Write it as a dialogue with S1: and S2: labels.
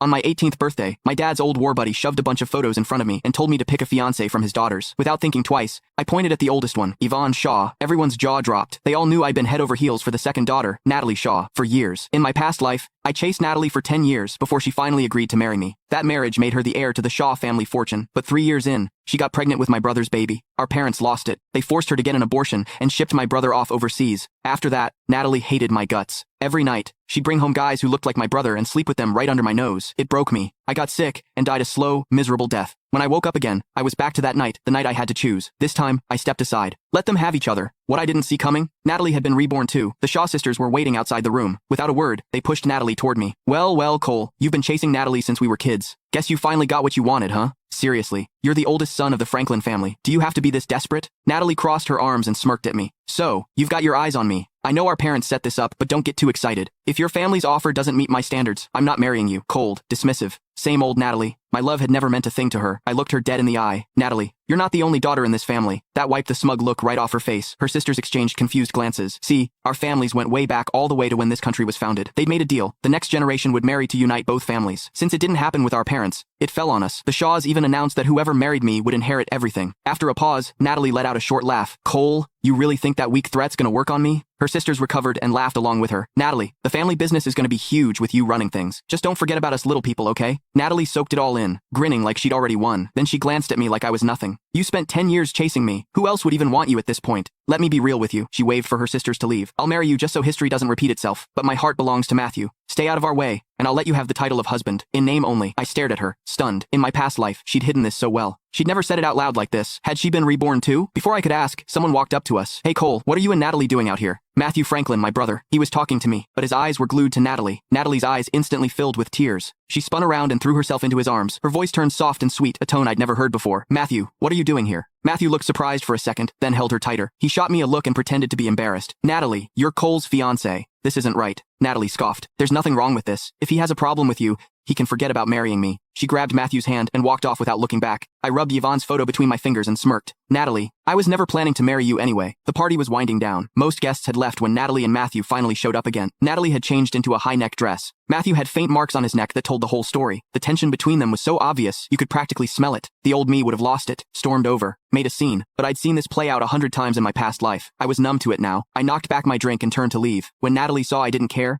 S1: On my 18th birthday, my dad's old war buddy shoved a bunch of photos in front of me and told me to pick a fiancé from his daughters. Without thinking twice, I pointed at the oldest one, Yvonne Shaw. Everyone's jaw dropped. They all knew I'd been head over heels for the second daughter, Natalie Shaw, for years. In my past life, I chased Natalie for 10 years before she finally agreed to marry me. That marriage made her the heir to the Shaw family fortune, but 3 years in, she got pregnant with my brother's baby. Our parents lost it. They forced her to get an abortion and shipped my brother off overseas. After that, Natalie hated my guts. Every night, she'd bring home guys who looked like my brother and sleep with them right under my nose. It broke me. I got sick and died a slow, miserable death. When I woke up again, I was back to that night, the night I had to choose. This time, I stepped aside. Let them have each other. What I didn't see coming? Natalie had been reborn too. The Shaw sisters were waiting outside the room. Without a word, they pushed Natalie toward me. Well, Cole, you've been chasing Natalie since we were kids. Guess you finally got what you wanted, huh? Seriously, you're the oldest son of the Franklin family. Do you have to be this desperate? Natalie crossed her arms and smirked at me. So, you've got your eyes on me. I know our parents set this up, but don't get too excited. If your family's offer doesn't meet my standards, I'm not marrying you. Cold, dismissive. Same old Natalie. My love had never meant a thing to her. I looked her dead in the eye. Natalie, you're not the only daughter in this family. That wiped the smug look right off her face. Her sisters exchanged confused glances. See, our families went way back all the way to when this country was founded. They'd made a deal. The next generation would marry to unite both families. Since it didn't happen with our parents, it fell on us. The Shaws even announced that whoever married me would inherit everything. After a pause, Natalie let out a short laugh. Cole, you really think that weak threat's gonna work on me? Her sisters recovered and laughed along with her. Natalie, the family business is gonna be huge with you running things. Just don't forget about us little people, okay? Natalie soaked it all in, grinning like she'd already won. Then she glanced at me like I was nothing. You spent 10 years chasing me. Who else would even want you at this point? Let me be real with you. She waved for her sisters to leave. I'll marry you just so history doesn't repeat itself. But my heart belongs to Matthew. Stay out of our way, and I'll let you have the title of husband. In name only. I stared at her, stunned. In my past life, she'd hidden this so well. She'd never said it out loud like this. Had she been reborn too? Before I could ask, someone walked up to us. Hey Cole, what are you and Natalie doing out here? Matthew Franklin, my brother. He was talking to me, but his eyes were glued to Natalie. Natalie's eyes instantly filled with tears. She spun around and threw herself into his arms. Her voice turned soft and sweet, a tone I'd never heard before. Matthew, what are you doing here? Matthew looked surprised for a second, then held her tighter. He shot me a look and pretended to be embarrassed. Natalie, you're Cole's fiancée. This isn't right. Natalie scoffed. There's nothing wrong with this. If he has a problem with you, he can forget about marrying me. She grabbed Matthew's hand and walked off without looking back. I rubbed Yvonne's photo between my fingers and smirked. Natalie, I was never planning to marry you anyway. The party was winding down. Most guests had left when Natalie and Matthew finally showed up again. Natalie had changed into a high-neck dress. Matthew had faint marks on his neck that told the whole story. The tension between them was so obvious, you could practically smell it. The old me would have lost it, stormed over, made a scene. But I'd seen this play out 100 times in my past life. I was numb to it now. I knocked back my drink and turned to leave. When Natalie saw I didn't care,